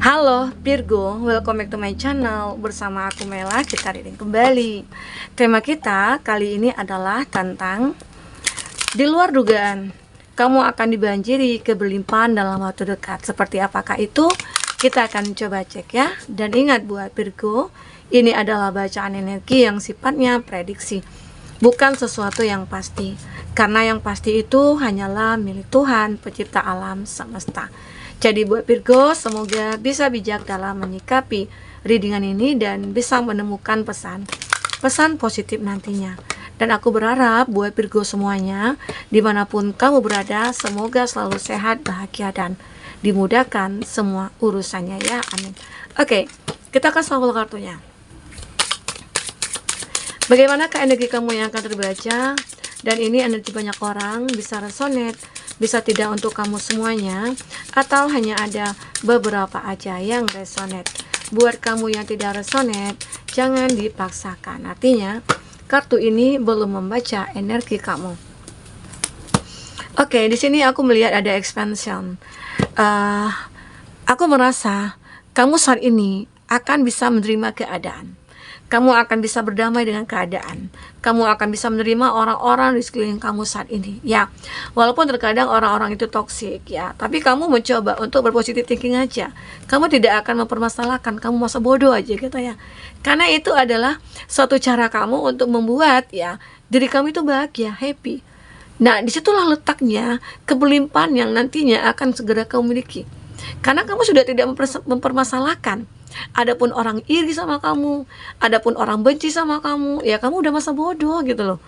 Halo Virgo, welcome back to my channel. Bersama aku Mela, kita reading kembali. Tema kita kali ini adalah tentang di luar dugaan. Kamu akan dibanjiri keberlimpahan dalam waktu dekat. Seperti apakah itu? Kita akan coba cek ya. Dan ingat buat Virgo, ini adalah bacaan energi yang sifatnya prediksi, bukan sesuatu yang pasti. Karena yang pasti itu hanyalah milik Tuhan, pencipta alam semesta. Jadi buat Virgo, semoga bisa bijak dalam menyikapi readingan ini dan bisa menemukan pesan positif nantinya. Dan aku berharap buat Virgo semuanya, dimanapun kamu berada, semoga selalu sehat, bahagia, dan dimudahkan semua urusannya ya, amin. Oke, kita akan shuffle kartunya. Bagaimanakah energi kamu yang akan terbaca? Dan ini energi banyak orang, bisa resonate, bisa tidak untuk kamu semuanya, atau hanya ada beberapa aja yang resonate. Buat kamu yang tidak resonate, jangan dipaksakan. Artinya, kartu ini belum membaca energi kamu. Oke, di sini aku melihat ada expansion. Aku merasa kamu saat ini akan bisa menerima keadaan. Kamu akan bisa berdamai dengan keadaan. Kamu akan bisa menerima orang-orang di sekeliling kamu saat ini, ya. Walaupun terkadang orang-orang itu toksik, ya. Tapi kamu mencoba untuk berpositif thinking aja. Kamu tidak akan mempermasalahkan. Kamu masa bodoh aja gitu ya. Karena itu adalah suatu cara kamu untuk membuat ya diri kamu itu bahagia, happy. Nah, disitulah letaknya keberlimpahan yang nantinya akan segera kamu miliki. Karena kamu sudah tidak mempermasalahkan. Adapun orang iri sama kamu, adapun orang benci sama kamu, ya kamu udah masa bodoh gitu loh.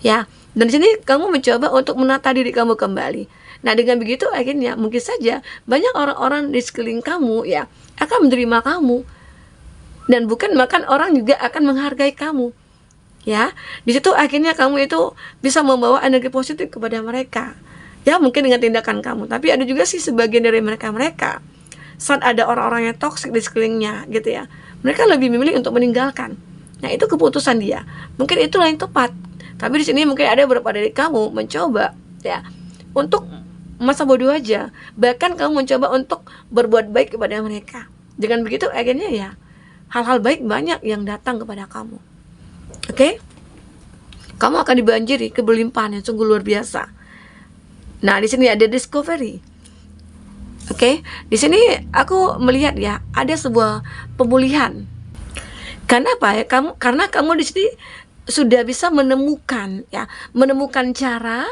Ya, dan di sini kamu mencoba untuk menata diri kamu kembali. Nah, dengan begitu akhirnya mungkin saja banyak orang-orang di sekeliling kamu ya akan menerima kamu. Dan bukan bahkan orang juga akan menghargai kamu. Ya, di situ akhirnya kamu itu bisa membawa energi positif kepada mereka. Ya, mungkin dengan tindakan kamu, tapi ada juga sih sebagian dari mereka saat ada orang-orang yang toksik di sekelilingnya gitu ya, mereka lebih memilih untuk meninggalkan. Nah, itu keputusan dia. Mungkin itulah yang tepat. Tapi di sini mungkin ada beberapa dari kamu mencoba ya untuk masa bodoh aja. Bahkan kamu mencoba untuk berbuat baik kepada mereka. Dengan begitu akhirnya ya hal-hal baik banyak yang datang kepada kamu. Oke? Kamu akan dibanjiri keberlimpahan yang sungguh luar biasa. Nah, di sini ada discovery. Oke, di sini aku melihat ya ada sebuah pemulihan. Karena apa ya? Karena kamu di sini sudah bisa menemukan cara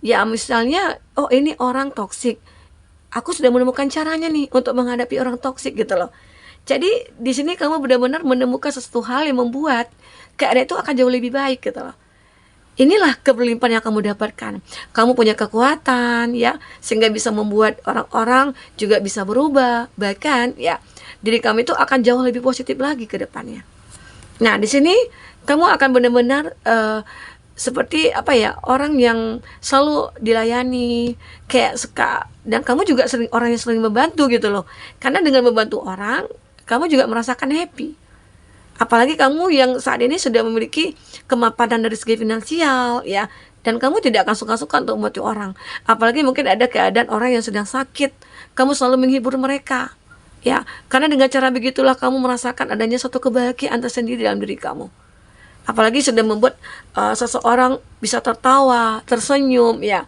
ya, misalnya oh ini orang toksik. Aku sudah menemukan caranya nih untuk menghadapi orang toksik gitu loh. Jadi di sini kamu benar-benar menemukan sesuatu hal yang membuat keadaan itu akan jauh lebih baik gitu loh. Inilah keberlimpahan yang kamu dapatkan. Kamu punya kekuatan ya, sehingga bisa membuat orang-orang juga bisa berubah. Bahkan ya, diri kamu itu akan jauh lebih positif lagi ke depannya. Nah, di sini kamu akan benar-benar seperti apa ya, orang yang selalu dilayani, kayak suka, dan kamu juga orang yang sering membantu gitu loh. Karena dengan membantu orang, kamu juga merasakan happy. Apalagi kamu yang saat ini sudah memiliki kemapanan dari segi finansial ya, dan kamu tidak akan suka-suka untuk membantu orang. Apalagi mungkin ada keadaan orang yang sedang sakit, kamu selalu menghibur mereka ya, karena dengan cara begitulah kamu merasakan adanya suatu kebahagiaan tersendiri dalam diri kamu. Apalagi sudah membuat seseorang bisa tertawa, tersenyum ya.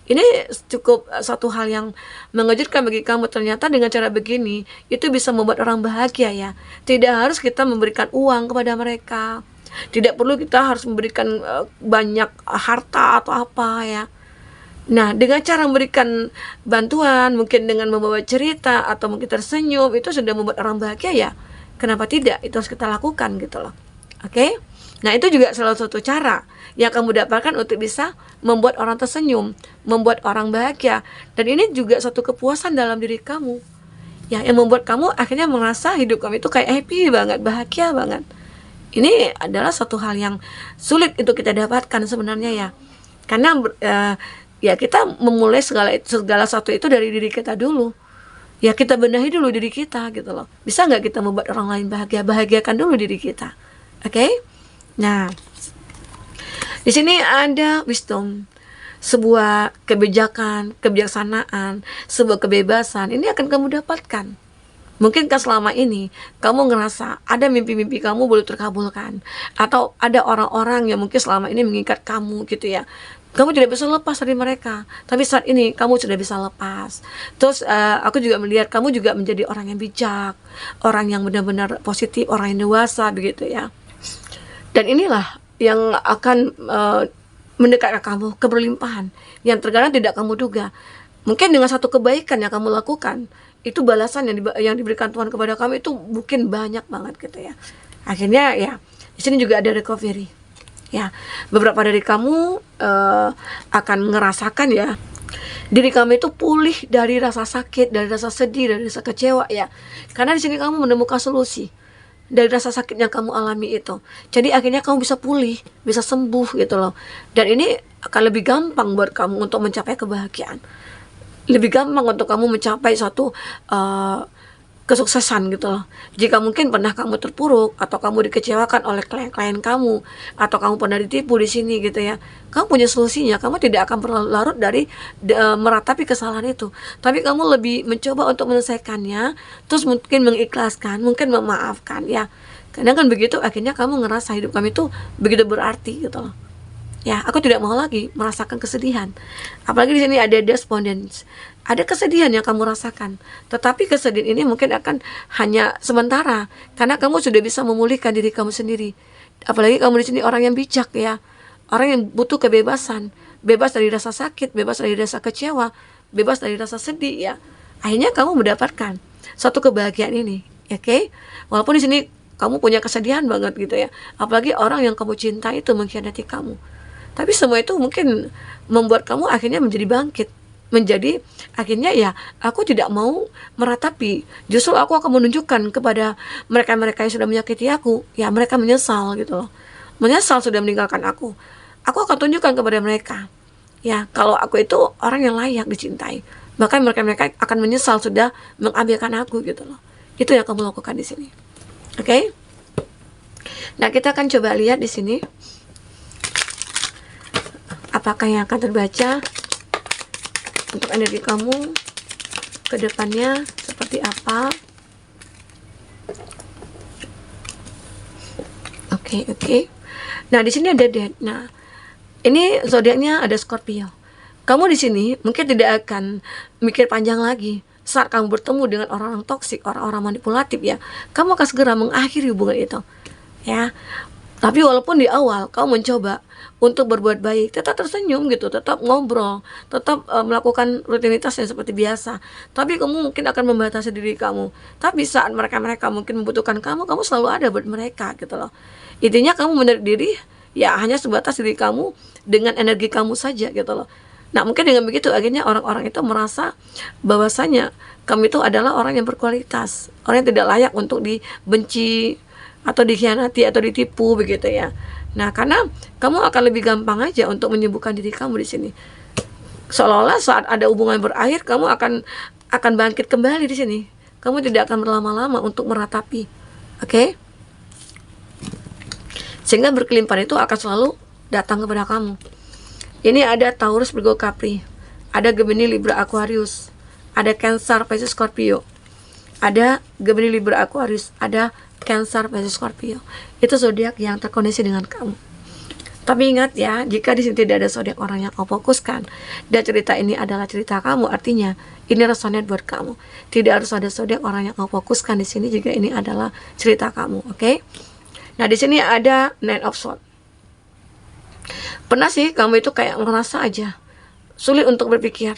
Ini cukup satu hal yang mengejutkan bagi kamu. Ternyata dengan cara begini itu bisa membuat orang bahagia ya. Tidak harus kita memberikan uang kepada mereka, tidak perlu kita harus memberikan banyak harta atau apa ya. Nah, dengan cara memberikan bantuan, mungkin dengan membawa cerita atau mungkin tersenyum, itu sudah membuat orang bahagia ya. Kenapa tidak? Itu harus kita lakukan gitu loh. Oke? Nah, itu juga salah satu cara yang kamu dapatkan untuk bisa membuat orang tersenyum, membuat orang bahagia. Dan ini juga satu kepuasan dalam diri kamu ya, yang membuat kamu akhirnya merasa hidup kamu itu kayak happy banget, bahagia banget. Ini adalah satu hal yang sulit untuk kita dapatkan sebenarnya ya. Karena ya kita memulai segala satu itu dari diri kita dulu. Ya, kita benahi dulu diri kita gitu loh. Bisa nggak kita membuat orang lain bahagia? Bahagiakan dulu diri kita. Oke? Nah, di sini ada wisdom, sebuah kebijaksanaan, sebuah kebebasan. Ini akan kamu dapatkan Mungkinkah selama ini kamu ngerasa ada mimpi-mimpi kamu belum terkabulkan, atau ada orang-orang yang mungkin selama ini mengikat kamu gitu ya, kamu tidak bisa lepas dari mereka, tapi saat ini kamu sudah bisa lepas. Terus aku juga melihat kamu juga menjadi orang yang bijak, orang yang benar-benar positif, orang yang dewasa begitu ya. Dan inilah yang akan mendekatkan kamu ke berlimpahan yang terkadang tidak kamu duga. Mungkin dengan satu kebaikan yang kamu lakukan, itu balasan yang diberikan Tuhan kepada kamu itu mungkin banyak banget gitu ya. Akhirnya ya di sini juga ada recovery ya. Beberapa dari kamu akan ngerasakan ya diri kamu itu pulih dari rasa sakit, dari rasa sedih, dari rasa kecewa ya. Karena di sini kamu menemukan solusi dari rasa sakit yang kamu alami itu. Jadi akhirnya kamu bisa pulih, bisa sembuh gitu loh. Dan ini akan lebih gampang buat kamu untuk mencapai kebahagiaan. Lebih gampang untuk kamu mencapai suatu kesuksesan gitu loh. Jika mungkin pernah kamu terpuruk, atau kamu dikecewakan oleh klien-klien kamu, atau kamu pernah ditipu di sini gitu ya, kamu punya solusinya. Kamu tidak akan berlarut dari meratapi kesalahan itu, tapi kamu lebih mencoba untuk menyelesaikannya, terus mungkin mengikhlaskan, mungkin memaafkan ya. Karena kan begitu akhirnya kamu ngerasa hidup kamu itu begitu berarti gitu loh. Ya, aku tidak mau lagi merasakan kesedihan. Apalagi di sini ada despondence. Ada kesedihan yang kamu rasakan. Tetapi kesedihan ini mungkin akan hanya sementara, karena kamu sudah bisa memulihkan diri kamu sendiri. Apalagi kamu di sini orang yang bijak ya. Orang yang butuh kebebasan. Bebas dari rasa sakit, bebas dari rasa kecewa, bebas dari rasa sedih ya. Akhirnya kamu mendapatkan satu kebahagiaan ini, oke? Okay? Walaupun di sini kamu punya kesedihan banget gitu ya. Apalagi orang yang kamu cintai itu mengkhianati kamu. Tapi semua itu mungkin membuat kamu akhirnya menjadi bangkit. Menjadi akhirnya ya, aku tidak mau meratapi. Justru aku akan menunjukkan kepada mereka-mereka yang sudah menyakiti aku. Ya mereka menyesal gitu loh. Menyesal sudah meninggalkan aku. Aku akan tunjukkan kepada mereka. Ya kalau aku itu orang yang layak dicintai. Bahkan mereka-mereka akan menyesal sudah mengambilkan aku gitu loh. Itu yang kamu lakukan di sini. Oke? Okay? Nah kita akan coba lihat di sini. Apakah yang akan terbaca untuk energi kamu ke depannya seperti apa? Oke. Nah, di sini ada Death. Nah, ini zodiaknya ada Scorpio. Kamu di sini mungkin tidak akan mikir panjang lagi. Saat kamu bertemu dengan orang-orang toksik, orang-orang manipulatif ya, kamu akan segera mengakhiri hubungan itu. Ya. Tapi walaupun di awal kamu mencoba untuk berbuat baik, tetap tersenyum gitu, tetap ngobrol, tetap melakukan rutinitas yang seperti biasa, tapi kamu mungkin akan membatasi diri kamu. Tapi saat mereka mungkin membutuhkan kamu selalu ada buat mereka gitu loh. Intinya kamu menarik diri ya hanya sebatas diri kamu dengan energi kamu saja gitu loh. Nah mungkin dengan begitu akhirnya orang-orang itu merasa bahwasanya kamu itu adalah orang yang berkualitas, orang yang tidak layak untuk dibenci atau dikhianati atau ditipu begitu ya. Nah, karena kamu akan lebih gampang aja untuk menyembuhkan diri kamu di sini. Seolah-olah saat ada hubungan berakhir, kamu akan bangkit kembali di sini. Kamu tidak akan berlama-lama untuk meratapi. Oke? Sehingga berkelimpahan itu akan selalu datang kepada kamu. Ini ada Taurus, Virgo, Capri. Ada Gemini, Libra, Aquarius. Ada Cancer, Pisces, Scorpio. Ada Gemini, Libra, Aquarius. Ada Cancer, Pisces, Scorpio. Itu zodiak yang terkoneksi dengan kamu. Tapi ingat ya, jika di sini tidak ada zodiak orang yang kamu fokuskan dan cerita ini adalah cerita kamu, artinya ini resonate buat kamu. Tidak harus ada zodiak orang yang kamu fokuskan di sini jika ini adalah cerita kamu, oke? Nah, di sini ada Nine of Swords. Pernah sih kamu itu kayak ngerasa aja sulit untuk berpikir.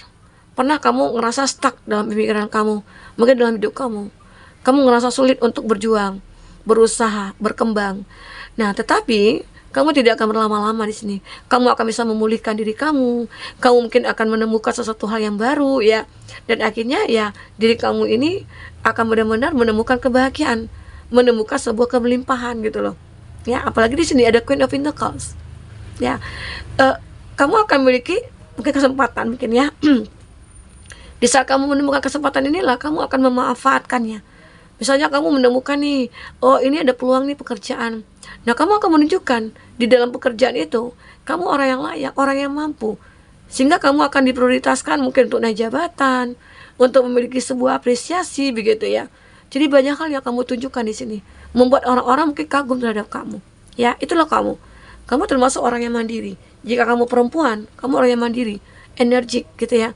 Pernah kamu ngerasa stuck dalam pemikiran kamu, mungkin dalam hidup kamu. Kamu ngerasa sulit untuk berjuang, berusaha, berkembang. Nah, tetapi kamu tidak akan berlama-lama di sini. Kamu akan bisa memulihkan diri kamu. Kamu mungkin akan menemukan sesuatu hal yang baru ya. Dan akhirnya ya diri kamu ini akan benar-benar menemukan kebahagiaan, menemukan sebuah kelimpahan gitu loh. Ya, apalagi di sini ada Queen of Pentacles. Ya, kamu akan memiliki mungkin kesempatan mungkin ya. Di saat kamu menemukan kesempatan inilah kamu akan memanfaatkannya. Misalnya kamu menemukan nih, oh ini ada peluang nih pekerjaan. Nah kamu akan menunjukkan di dalam pekerjaan itu, kamu orang yang layak, orang yang mampu. Sehingga kamu akan diprioritaskan mungkin untuk naik jabatan, untuk memiliki sebuah apresiasi begitu ya. Jadi banyak hal yang kamu tunjukkan di sini, membuat orang-orang mungkin kagum terhadap kamu. Ya, itulah kamu. Kamu termasuk orang yang mandiri. Jika kamu perempuan, kamu orang yang mandiri, energik gitu ya.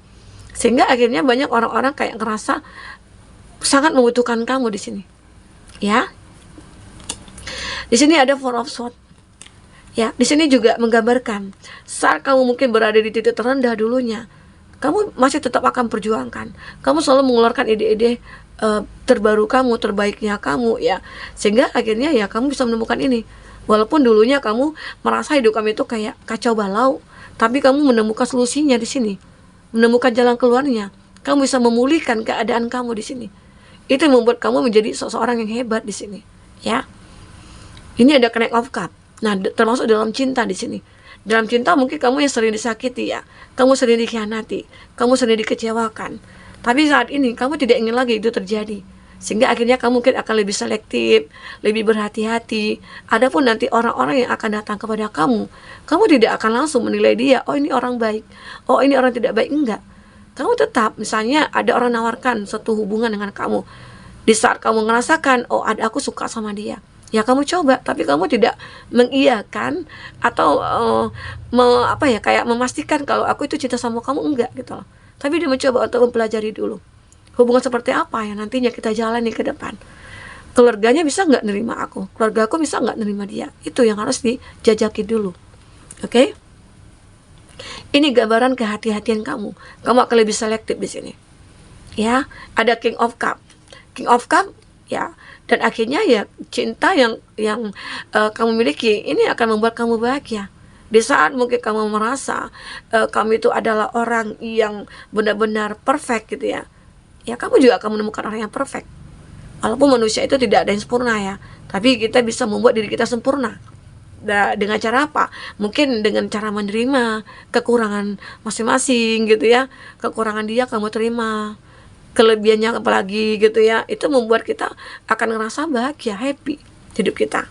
Sehingga akhirnya banyak orang-orang kayak ngerasa sangat membutuhkan kamu di sini. Ya. Di sini ada Four of Swords. Ya, di sini juga menggambarkan saat kamu mungkin berada di titik terendah dulunya, kamu masih tetap akan perjuangkan. Kamu selalu mengeluarkan ide-ide terbaru kamu, terbaiknya kamu ya. Sehingga akhirnya ya kamu bisa menemukan ini. Walaupun dulunya kamu merasa hidup kamu itu kayak kacau balau, tapi kamu menemukan solusinya di sini. Menemukan jalan keluarnya. Kamu bisa memulihkan keadaan kamu di sini. Itu yang membuat kamu menjadi seseorang yang hebat di sini, ya. Ini ada Knight of Cups. Nah, termasuk dalam cinta di sini. Dalam cinta mungkin kamu yang sering disakiti ya. Kamu sering dikhianati, kamu sering dikecewakan. Tapi saat ini kamu tidak ingin lagi itu terjadi. Sehingga akhirnya kamu mungkin akan lebih selektif, lebih berhati-hati. Adapun nanti orang-orang yang akan datang kepada kamu tidak akan langsung menilai dia, oh ini orang baik, oh ini orang tidak baik, enggak. Kamu tetap, misalnya ada orang nawarkan satu hubungan dengan kamu. Di saat kamu ngerasakan, oh ada aku suka sama dia, ya kamu coba, tapi kamu tidak mengiyakan atau kayak memastikan kalau aku itu cinta sama kamu, enggak gitu loh. Tapi dia mencoba untuk mempelajari dulu hubungan seperti apa yang nantinya kita jalani ke depan. Keluarganya bisa nggak nerima aku, keluarga aku bisa nggak nerima dia. Itu yang harus dijajaki dulu. Oke? Ini gambaran kehati-hatian kamu. Kamu akan lebih selektif di sini. Ya, ada King of Cups. King of Cups ya, dan akhirnya ya cinta yang kamu miliki ini akan membuat kamu bahagia. Di saat mungkin kamu merasa kamu itu adalah orang yang benar-benar perfect gitu ya. Ya kamu juga akan menemukan orang yang perfect. Walaupun manusia itu tidak ada yang sempurna ya, tapi kita bisa membuat diri kita sempurna. Dengan cara apa? Mungkin dengan cara menerima kekurangan masing-masing gitu ya. Kekurangan dia kamu terima, kelebihannya apalagi gitu ya. Itu membuat kita akan ngerasa bahagia, happy hidup kita.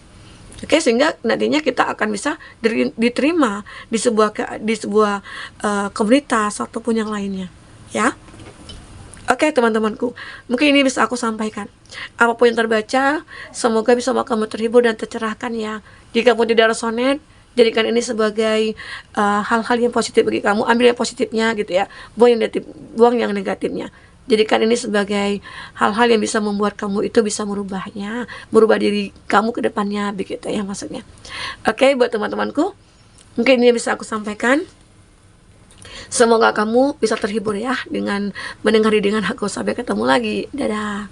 Oke, sehingga nantinya kita akan bisa diterima di sebuah komunitas ataupun yang lainnya, ya. Oke teman-temanku, mungkin ini bisa aku sampaikan. Apapun yang terbaca, semoga bisa membuat kamu terhibur dan tercerahkan ya. Jika pun tidak resonate, jadikan ini sebagai hal-hal yang positif bagi kamu. Ambil yang positifnya gitu ya, buang yang negatifnya. Jadikan ini sebagai hal-hal yang bisa membuat kamu itu bisa merubah diri kamu ke depannya, begitu ya maksudnya. Oke, buat teman-temanku, mungkin ini bisa aku sampaikan. Semoga kamu bisa terhibur ya dengan mendengar dengan aku. Sampai ketemu lagi. Dadah.